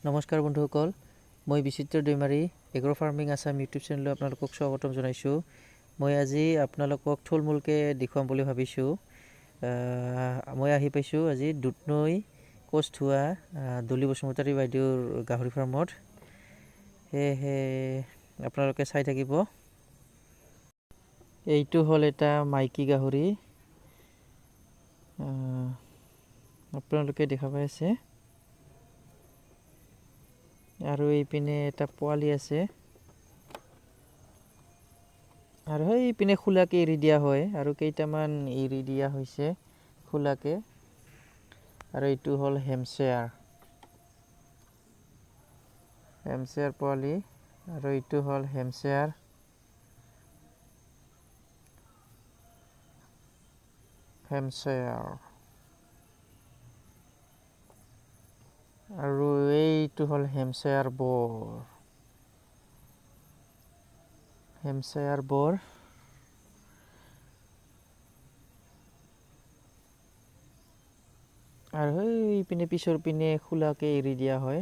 নমস্কাৰ বন্ধুসকল, মই Bichitra Daimary agro farming Assam YouTube চেনেললৈ আপোনালোকক স্বাগতম জনাইছোঁ। মই আজি আপোনালোকক থুলমূলকৈ দেখুৱাম বুলি ভাবিছোঁ। মই আহি পাইছোঁ আজি দুধনৈ কোচধোৱা দলি বসুমতাৰী বাইদেউৰ গাহৰি ফাৰ্মত। সেয়েহে আপোনালোকে চাই থাকিব। এইটো হ'ল এটা মাইকী গাহৰি, আপোনালোকে দেখা পাই আছে। আৰু এইপিনে এটা পোৱালি আছে, আৰু সেইপিনে খোলাকে এৰি দিয়া হয়, আৰু কেইটামান এৰি দিয়া হৈছে খোলাকে। আৰু এইটো হ'ল হেমচেয়াৰ পোৱালি, আৰু এইটো হ'ল হেমচেয়াৰ। আৰু এইটো হ'ল হেমচেয়াৰ বৰ। আৰু সেইপিনে পিছৰ পিনে খোলাকে এৰি দিয়া হয়।